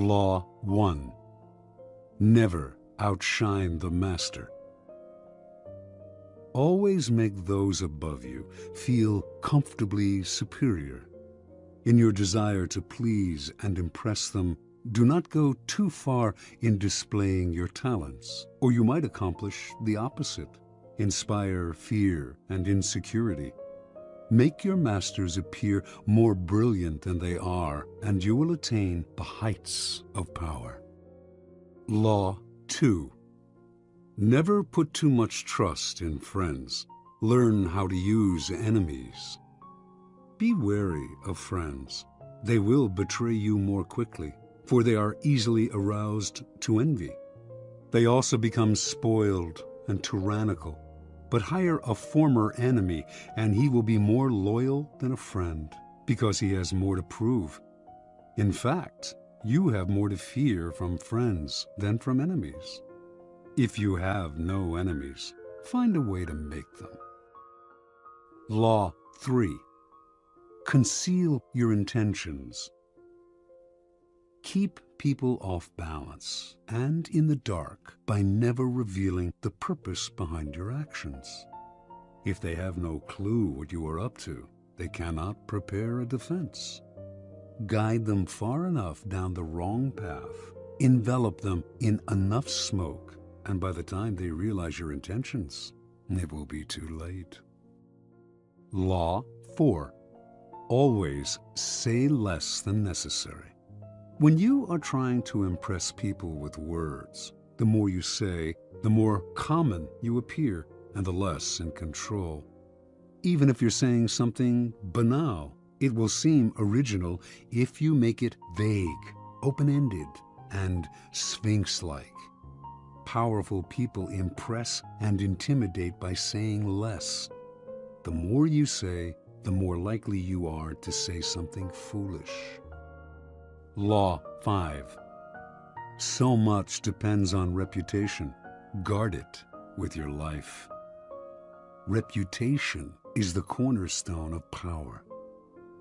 Law 1. Never outshine the master. Always make those above you feel comfortably superior. In your desire to please and impress them, do not go too far in displaying your talents, or you might accomplish the opposite, inspire fear and insecurity. Make your masters appear more brilliant than they are, and you will attain the heights of power. Law 2. Never put too much trust in friends. Learn how to use enemies. Be wary of friends. They will betray you more quickly, for they are easily aroused to envy. They also become spoiled and tyrannical. But hire a former enemy, and he will be more loyal than a friend, because he has more to prove. In fact, you have more to fear from friends than from enemies. If you have no enemies, find a way to make them. Law 3. Conceal your intentions. Keep people off balance and in the dark by never revealing the purpose behind your actions. If they have no clue what you are up to, they cannot prepare a defense. Guide them far enough down the wrong path, envelop them in enough smoke, and by the time they realize your intentions, it will be too late. Law 4. Always say less than necessary. When you are trying to impress people with words, the more you say, the more common you appear, and the less in control. Even if you're saying something banal, it will seem original if you make it vague, open-ended, and sphinx-like. Powerful people impress and intimidate by saying less. The more you say, the more likely you are to say something foolish. Law 5. So much depends on reputation. Guard it with your life. Reputation is the cornerstone of power.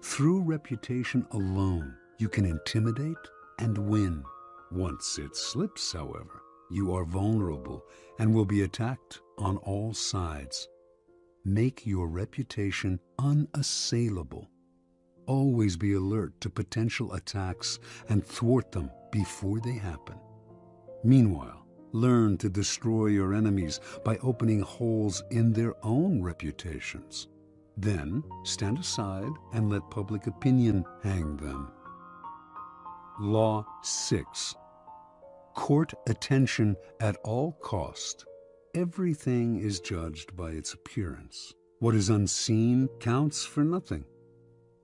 Through reputation alone, you can intimidate and win. Once it slips, however, you are vulnerable and will be attacked on all sides. Make your reputation unassailable. Always be alert to potential attacks and thwart them before they happen. Meanwhile, learn to destroy your enemies by opening holes in their own reputations. Then stand aside and let public opinion hang them. Law 6. Court attention at all cost. Everything is judged by its appearance. What is unseen counts for nothing.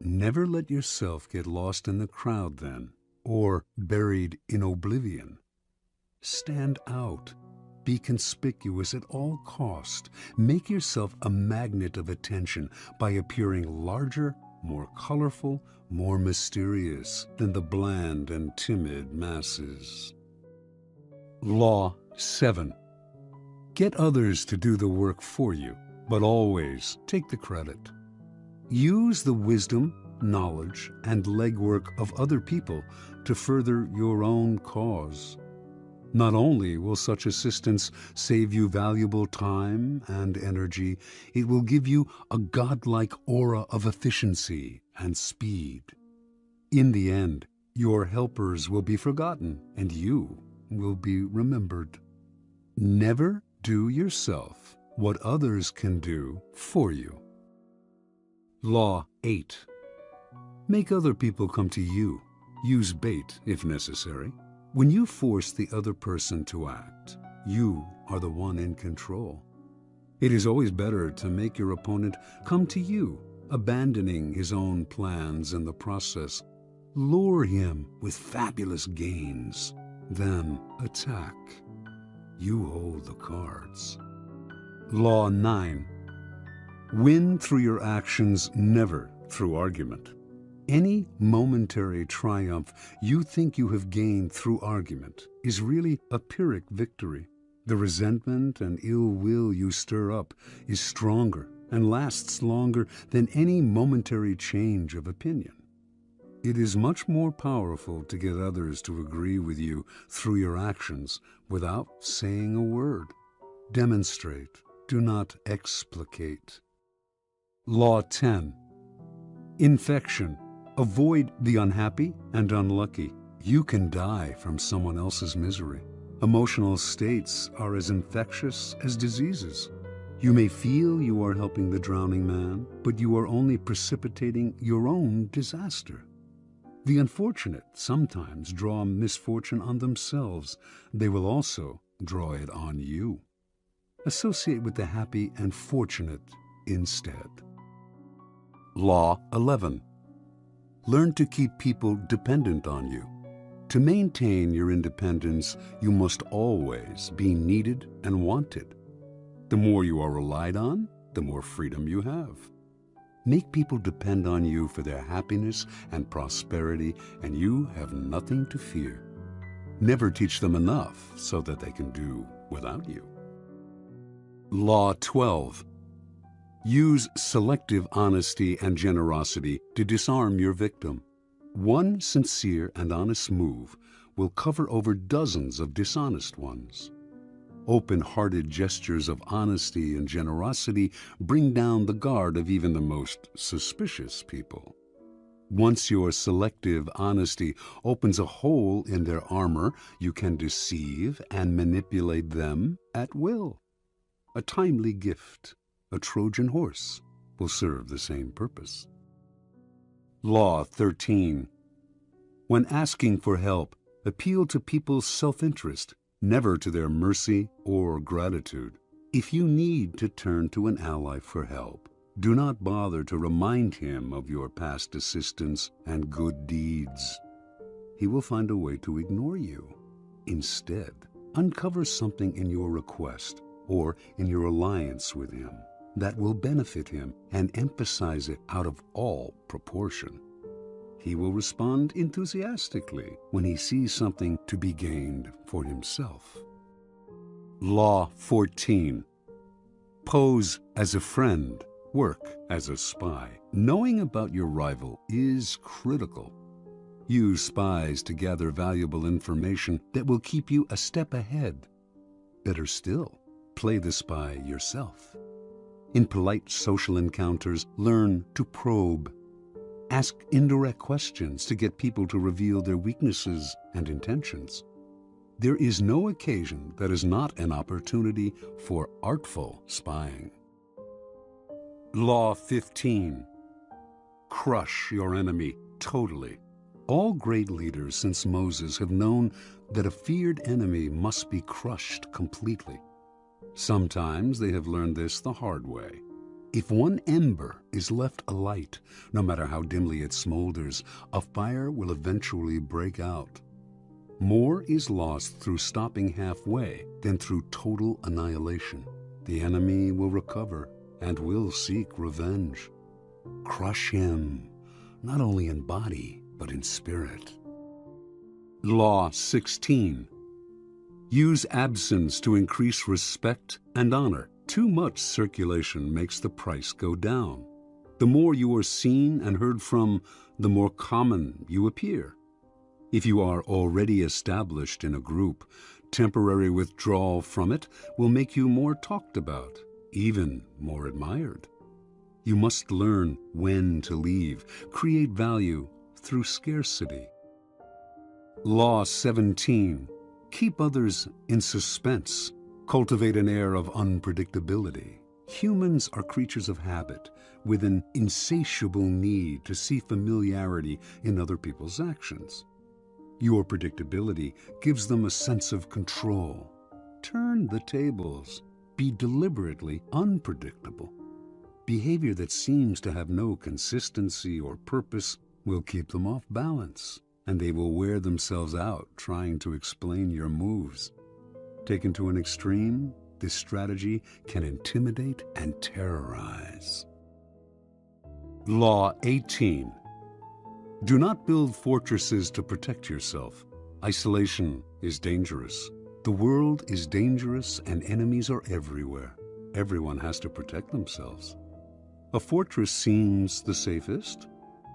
Never let yourself get lost in the crowd then, or buried in oblivion. Stand out. Be conspicuous at all cost. Make yourself a magnet of attention by appearing larger, more colorful, more mysterious than the bland and timid masses. Law 7. Get others to do the work for you, but always take the credit. Use the wisdom, knowledge, and legwork of other people to further your own cause. Not only will such assistance save you valuable time and energy, it will give you a godlike aura of efficiency and speed. In the end, your helpers will be forgotten and you will be remembered. Never do yourself what others can do for you. Law 8. Make other people come to you. Use bait if necessary. When you force the other person to act, you are the one in control. It is always better to make your opponent come to you, abandoning his own plans in the process. Lure him with fabulous gains, then attack. You hold the cards. Law 9. Win through your actions, never through argument. Any momentary triumph you think you have gained through argument is really a Pyrrhic victory. The resentment and ill will you stir up is stronger and lasts longer than any momentary change of opinion. It is much more powerful to get others to agree with you through your actions without saying a word. Demonstrate, do not explicate. Law 10. Infection. Avoid the unhappy and unlucky. You can die from someone else's misery. Emotional states are as infectious as diseases. You may feel you are helping the drowning man, but you are only precipitating your own disaster. The unfortunate sometimes draw misfortune on themselves. They will also draw it on you. Associate with the happy and fortunate instead. Law 11. Learn to keep people dependent on you. To maintain your independence, you must always be needed and wanted. The more you are relied on, the more freedom you have. Make people depend on you for their happiness and prosperity, and you have nothing to fear. Never teach them enough so that they can do without you. Law 12. Use selective honesty and generosity to disarm your victim. One sincere and honest move will cover over dozens of dishonest ones. Open-hearted gestures of honesty and generosity bring down the guard of even the most suspicious people. Once your selective honesty opens a hole in their armor, you can deceive and manipulate them at will. A timely gift, a Trojan horse, will serve the same purpose. Law 13. When asking for help, appeal to people's self-interest, never to their mercy or gratitude. If you need to turn to an ally for help, do not bother to remind him of your past assistance and good deeds. He will find a way to ignore you. Instead, uncover something in your request or in your alliance with him that will benefit him and emphasize it out of all proportion. He will respond enthusiastically when he sees something to be gained for himself. Law 14. Pose as a friend, work as a spy. Knowing about your rival is critical. Use spies to gather valuable information that will keep you a step ahead. Better still, play the spy yourself. In polite social encounters, learn to probe. Ask indirect questions to get people to reveal their weaknesses and intentions. There is no occasion that is not an opportunity for artful spying. Law 15. Crush your enemy totally. All great leaders since Moses have known that a feared enemy must be crushed completely. Sometimes they have learned this the hard way. If one ember is left alight, no matter how dimly it smolders, a fire will eventually break out. More is lost through stopping halfway than through total annihilation. The enemy will recover and will seek revenge. Crush him, not only in body, but in spirit. Law 16. Use absence to increase respect and honor. Too much circulation makes the price go down. The more you are seen and heard from, the more common you appear. If you are already established in a group, temporary withdrawal from it will make you more talked about, even more admired. You must learn when to leave, create value through scarcity. Law 17. Keep others in suspense. Cultivate an air of unpredictability. Humans are creatures of habit, with an insatiable need to see familiarity in other people's actions. Your predictability gives them a sense of control. Turn the tables. Be deliberately unpredictable. Behavior that seems to have no consistency or purpose will keep them off balance, and they will wear themselves out trying to explain your moves. Taken to an extreme, this strategy can intimidate and terrorize. Law 18. Do not build fortresses to protect yourself. Isolation is dangerous. The world is dangerous and enemies are everywhere. Everyone has to protect themselves. A fortress seems the safest,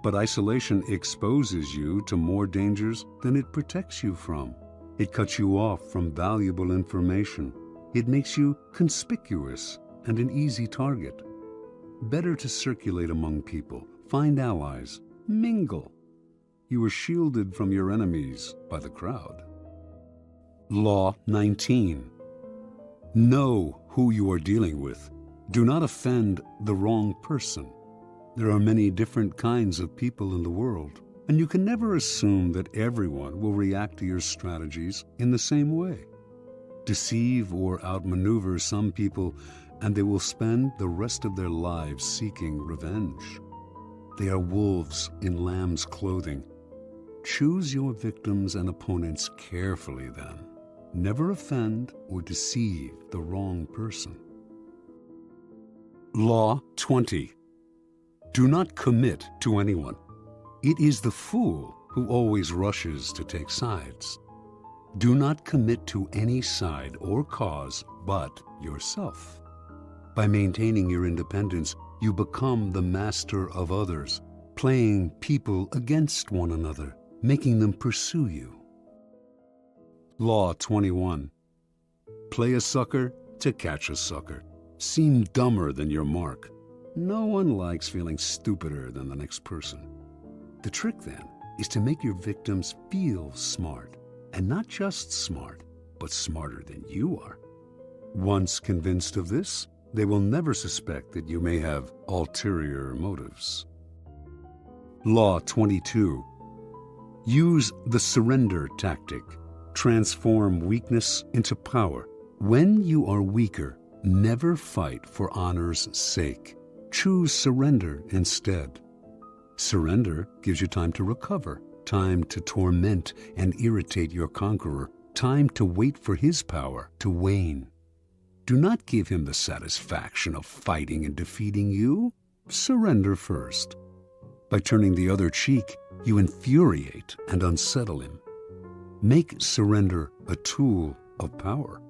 But isolation exposes you to more dangers than it protects you from. It cuts you off from valuable information. It makes you conspicuous and an easy target. Better to circulate among people, find allies, mingle. You are shielded from your enemies by the crowd. Law 19. Know who you are dealing with. Do not offend the wrong person. There are many different kinds of people in the world, and you can never assume that everyone will react to your strategies in the same way. Deceive or outmaneuver some people, and they will spend the rest of their lives seeking revenge. They are wolves in lamb's clothing. Choose your victims and opponents carefully then. Never offend or deceive the wrong person. Law 20. Do not commit to anyone. It is the fool who always rushes to take sides. Do not commit to any side or cause but yourself. By maintaining your independence, you become the master of others, playing people against one another, making them pursue you. Law 21. Play a sucker to catch a sucker. Seem dumber than your mark. No one likes feeling stupider than the next person. The trick then is to make your victims feel smart, and not just smart, but smarter than you are. Once convinced of this, they will never suspect that you may have ulterior motives. Law 22. Use the surrender tactic. Transform weakness into power. When you are weaker, never fight for honor's sake. Choose surrender instead. Surrender gives you time to recover, time to torment and irritate your conqueror, time to wait for his power to wane. Do not give him the satisfaction of fighting and defeating you. Surrender first. By turning the other cheek, you infuriate and unsettle him. Make surrender a tool of power.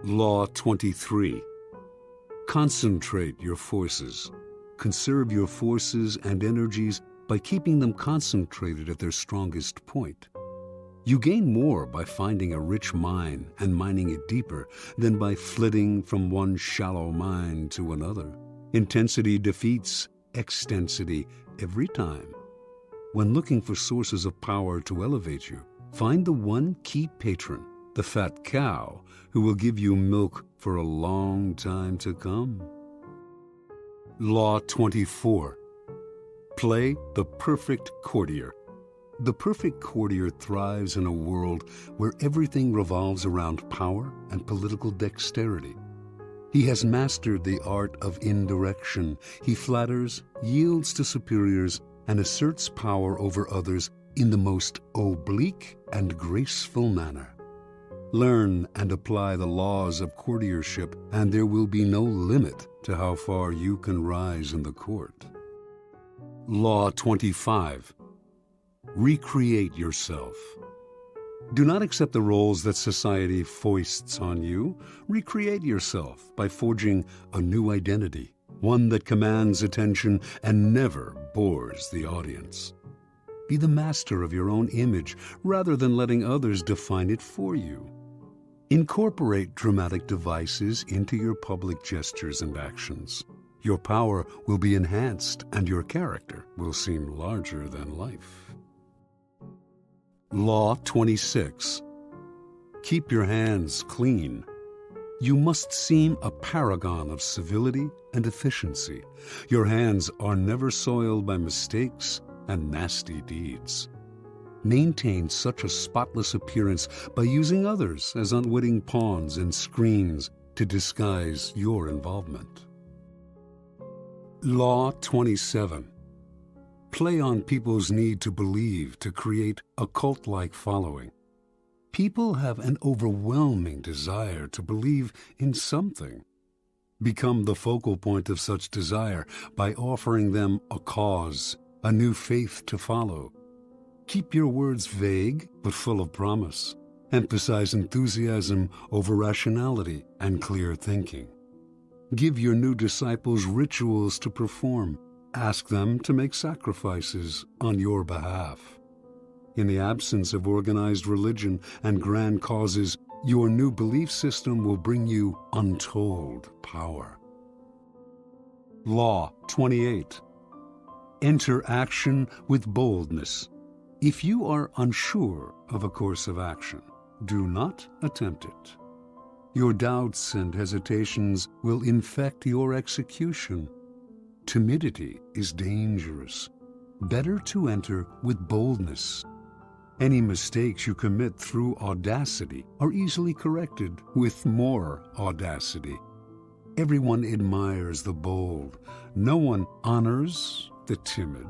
Law 23. Concentrate your forces. Conserve your forces and energies by keeping them concentrated at their strongest point. You gain more by finding a rich mine and mining it deeper than by flitting from one shallow mine to another. Intensity defeats extensity every time. When looking for sources of power to elevate you, find the one key patron, the fat cow, who will give you milk for a long time to come. Law 24. Play the perfect courtier. The perfect courtier thrives in a world where everything revolves around power and political dexterity. He has mastered the art of indirection. He flatters, yields to superiors, and asserts power over others in the most oblique and graceful manner. Learn and apply the laws of courtiership, and there will be no limit to how far you can rise in the court. Law 25. Recreate yourself. Do not accept the roles that society foists on you. Recreate yourself by forging a new identity, one that commands attention and never bores the audience. Be the master of your own image rather than letting others define it for you. Incorporate dramatic devices into your public gestures and actions. Your power will be enhanced and your character will seem larger than life. Law 26. Keep your hands clean. You must seem a paragon of civility and efficiency. Your hands are never soiled by mistakes and nasty deeds. Maintain such a spotless appearance by using others as unwitting pawns and screens to disguise your involvement. Law 27. Play on people's need to believe to create a cult-like following. People have an overwhelming desire to believe in something. Become the focal point of such desire by offering them a cause, a new faith to follow. Keep your words vague but full of promise. Emphasize enthusiasm over rationality and clear thinking. Give your new disciples rituals to perform. Ask them to make sacrifices on your behalf. In the absence of organized religion and grand causes, your new belief system will bring you untold power. Law 28. Enter action with boldness. If you are unsure of a course of action, do not attempt it. Your doubts and hesitations will infect your execution. Timidity is dangerous. Better to enter with boldness. Any mistakes you commit through audacity are easily corrected with more audacity. Everyone admires the bold. No one honors the timid.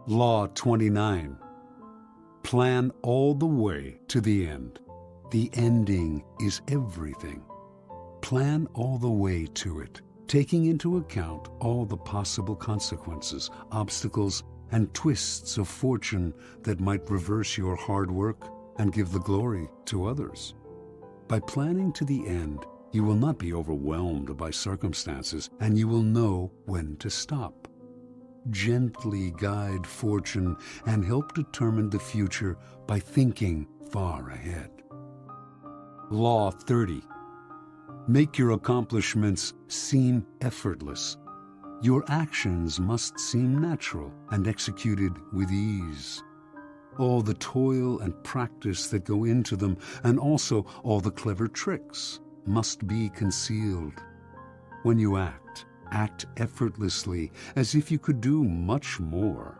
Law 29. Plan all the way to the end. The ending is everything. Plan all the way to it, taking into account all the possible consequences, obstacles, and twists of fortune that might reverse your hard work and give the glory to others. By planning to the end, you will not be overwhelmed by circumstances, and you will know when to stop. Gently guide fortune and help determine the future by thinking far ahead. Law 30. Make your accomplishments seem effortless. Your actions must seem natural and executed with ease. All the toil and practice that go into them, and also all the clever tricks, must be concealed. When you act effortlessly, as if you could do much more.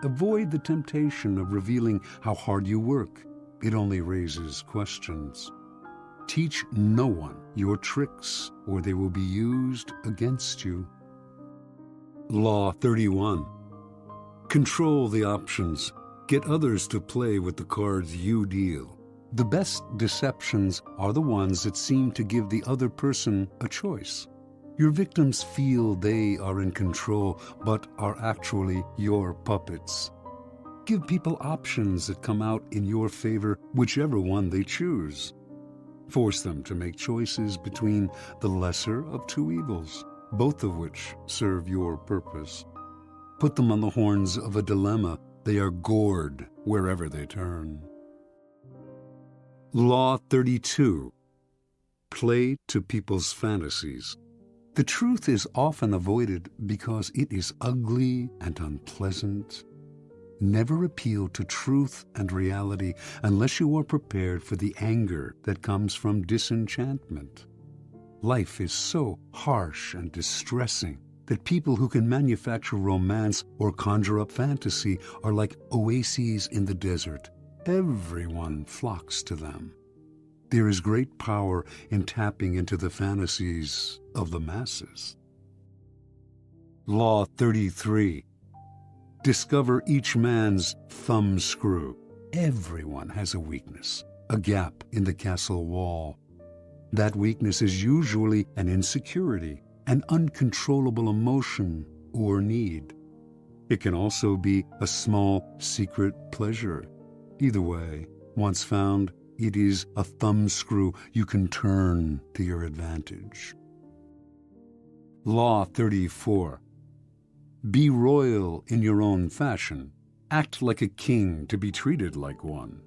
Avoid the temptation of revealing how hard you work. It only raises questions. Teach no one your tricks, or they will be used against you. Law 31. Control the options. Get others to play with the cards you deal. The best deceptions are the ones that seem to give the other person a choice. Your victims feel they are in control, but are actually your puppets. Give people options that come out in your favor, whichever one they choose. Force them to make choices between the lesser of two evils, both of which serve your purpose. Put them on the horns of a dilemma. They are gored wherever they turn. Law 32. Play to people's fantasies. The truth is often avoided because it is ugly and unpleasant. Never appeal to truth and reality unless you are prepared for the anger that comes from disenchantment. Life is so harsh and distressing that people who can manufacture romance or conjure up fantasy are like oases in the desert. Everyone flocks to them. There is great power in tapping into the fantasies of the masses. Law 33. Discover each man's thumbscrew. Everyone has a weakness, a gap in the castle wall. That weakness is usually an insecurity, an uncontrollable emotion or need. It can also be a small secret pleasure. Either way, once found, it is a thumbscrew you can turn to your advantage. Law 34. Be royal in your own fashion. Act like a king to be treated like one.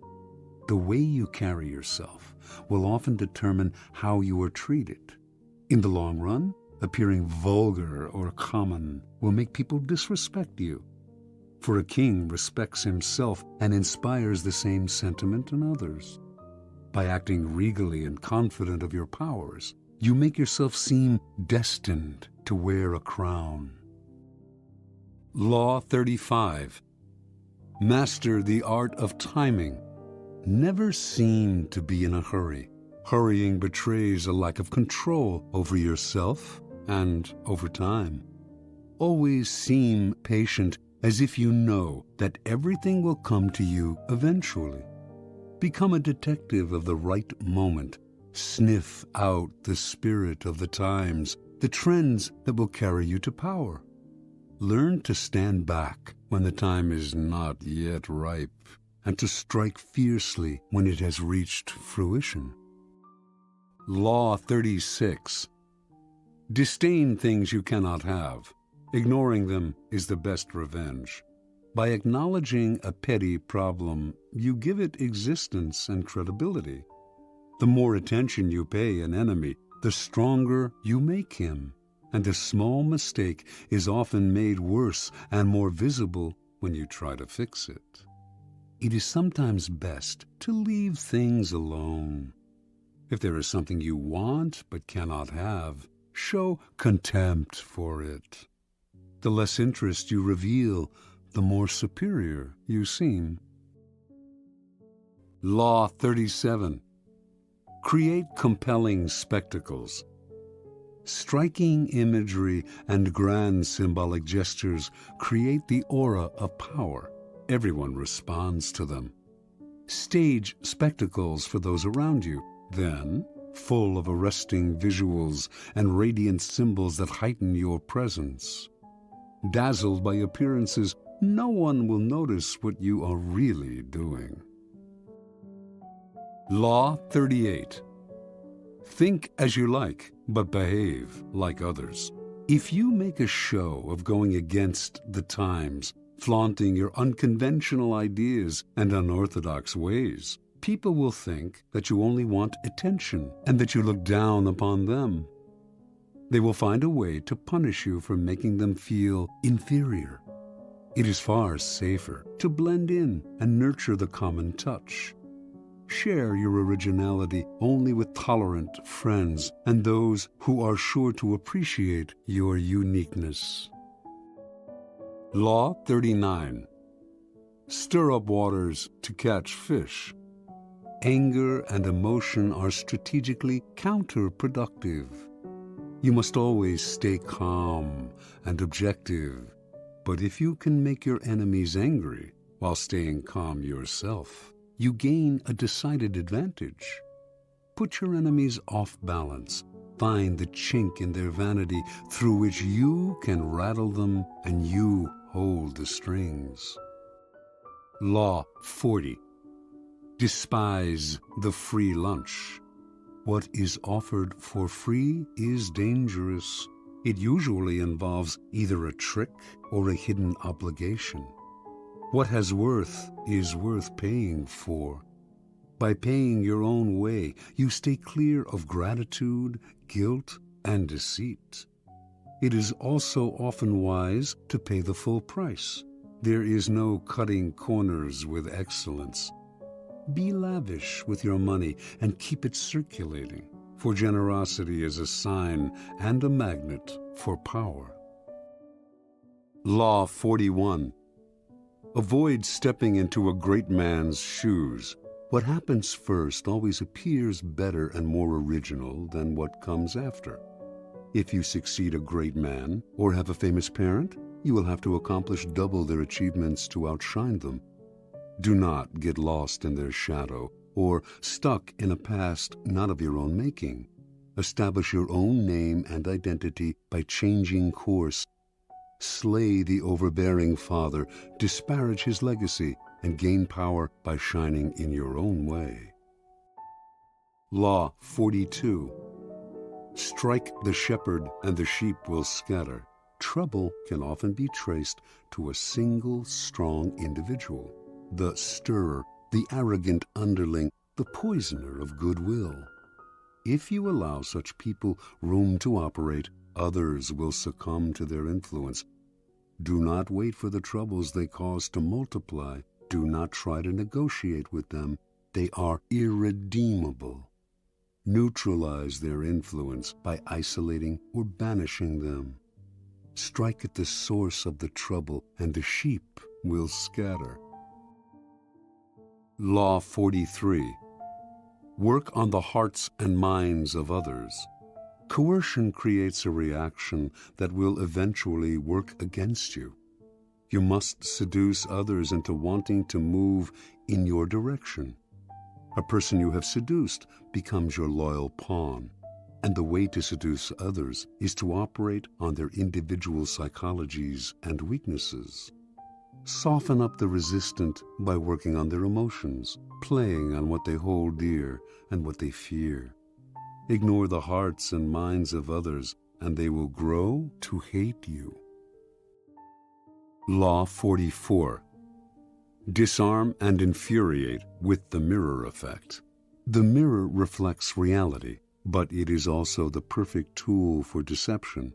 The way you carry yourself will often determine how you are treated. In the long run, appearing vulgar or common will make people disrespect you. For a king respects himself and inspires the same sentiment in others. By acting regally and confident of your powers, you make yourself seem destined to wear a crown. Law 35. Master the art of timing. Never seem to be in a hurry. Hurrying betrays a lack of control over yourself and over time. Always seem patient, as if you know that everything will come to you eventually. Become a detective of the right moment. Sniff out the spirit of the times, the trends that will carry you to power. Learn to stand back when the time is not yet ripe, and to strike fiercely when it has reached fruition. Law 36. Disdain things you cannot have. Ignoring them is the best revenge. By acknowledging a petty problem, you give it existence and credibility. The more attention you pay an enemy, the stronger you make him, and a small mistake is often made worse and more visible when you try to fix it. It is sometimes best to leave things alone. If there is something you want but cannot have, show contempt for it. The less interest you reveal, the more superior you seem. Law 37. Create compelling spectacles. Striking imagery and grand symbolic gestures create the aura of power. Everyone responds to them. Stage spectacles for those around you. Then, full of arresting visuals and radiant symbols that heighten your presence. Dazzled by appearances, no one will notice what you are really doing. Law 38. Think as you like, but behave like others. If you make a show of going against the times, flaunting your unconventional ideas and unorthodox ways, people will think that you only want attention and that you look down upon them. They will find a way to punish you for making them feel inferior. It is far safer to blend in and nurture the common touch. Share your originality only with tolerant friends and those who are sure to appreciate your uniqueness. Law 39. Stir up waters to catch fish. Anger and emotion are strategically counterproductive. You must always stay calm and objective, but if you can make your enemies angry while staying calm yourself, you gain a decided advantage. Put your enemies off balance. Find the chink in their vanity through which you can rattle them and you hold the strings. Law 40. Despise the free lunch. What is offered for free is dangerous. It usually involves either a trick or a hidden obligation. What has worth is worth paying for. By paying your own way, you stay clear of gratitude, guilt, and deceit. It is also often wise to pay the full price. There is no cutting corners with excellence. Be lavish with your money and keep it circulating, for generosity is a sign and a magnet for power. Law 41. Avoid stepping into a great man's shoes. What happens first always appears better and more original than what comes after. If you succeed a great man or have a famous parent, you will have to accomplish double their achievements to outshine them. Do not get lost in their shadow or stuck in a past not of your own making. Establish your own name and identity by changing course. Slay the overbearing father, disparage his legacy, and gain power by shining in your own way. Law 42. Strike the shepherd and the sheep will scatter. Trouble can often be traced to a single strong individual. The stirrer, the arrogant underling, the poisoner of goodwill. If you allow such people room to operate, others will succumb to their influence. Do not wait for the troubles they cause to multiply. Do not try to negotiate with them. They are irredeemable. Neutralize their influence by isolating or banishing them. Strike at the source of the trouble, and the sheep will scatter. Law 43. Work on the hearts and minds of others. Coercion creates a reaction that will eventually work against you. You must seduce others into wanting to move in your direction. A person you have seduced becomes your loyal pawn, and the way to seduce others is to operate on their individual psychologies and weaknesses. Soften up the resistant by working on their emotions, playing on what they hold dear and what they fear. Ignore the hearts and minds of others, and they will grow to hate you. Law 44. Disarm and infuriate with the mirror effect. The mirror reflects reality, but it is also the perfect tool for deception.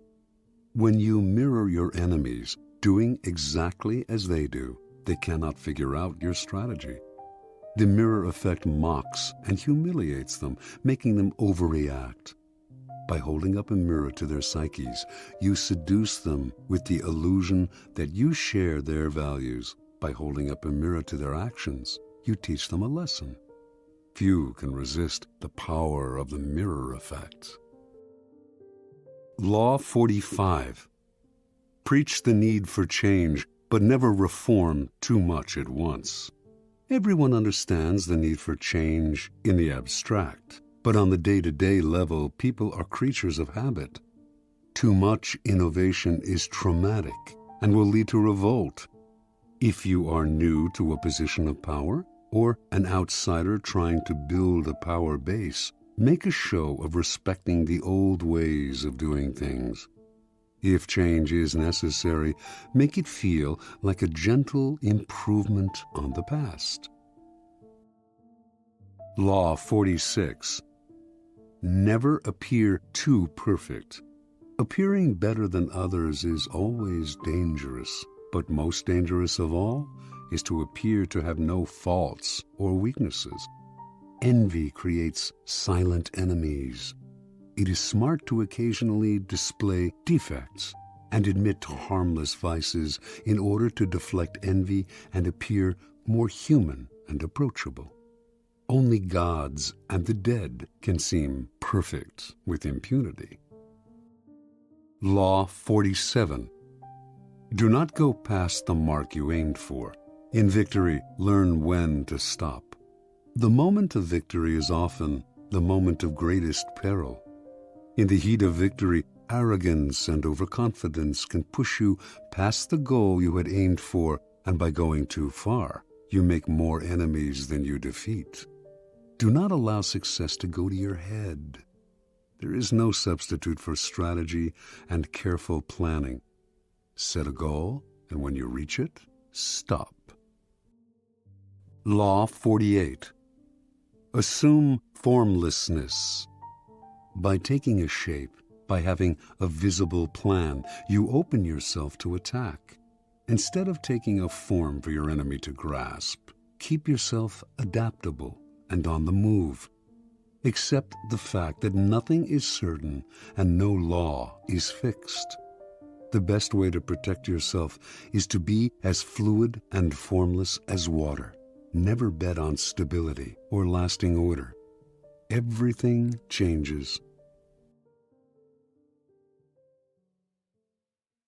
When you mirror your enemies, doing exactly as they do, they cannot figure out your strategy. The mirror effect mocks and humiliates them, making them overreact. By holding up a mirror to their psyches, you seduce them with the illusion that you share their values. By holding up a mirror to their actions, you teach them a lesson. Few can resist the power of the mirror effect. Law 45. Preach the need for change, but never reform too much at once. Everyone understands the need for change in the abstract, but on the day-to-day level, people are creatures of habit. Too much innovation is traumatic and will lead to revolt. If you are new to a position of power, or an outsider trying to build a power base, make a show of respecting the old ways of doing things. If change is necessary, make it feel like a gentle improvement on the past. Law 46. Never appear too perfect. Appearing better than others is always dangerous, but most dangerous of all is to appear to have no faults or weaknesses. Envy creates silent enemies. It is smart to occasionally display defects and admit to harmless vices in order to deflect envy and appear more human and approachable. Only gods and the dead can seem perfect with impunity. Law 47. Do not go past the mark you aimed for. In victory, learn when to stop. The moment of victory is often the moment of greatest peril. In the heat of victory, arrogance and overconfidence can push you past the goal you had aimed for, and by going too far, you make more enemies than you defeat. Do not allow success to go to your head. There is no substitute for strategy and careful planning. Set a goal, and when you reach it, stop. Law 48. Assume formlessness. By taking a shape, by having a visible plan, you open yourself to attack. Instead of taking a form for your enemy to grasp, keep yourself adaptable and on the move. Accept the fact that nothing is certain and no law is fixed. The best way to protect yourself is to be as fluid and formless as water. Never bet on stability or lasting order. Everything changes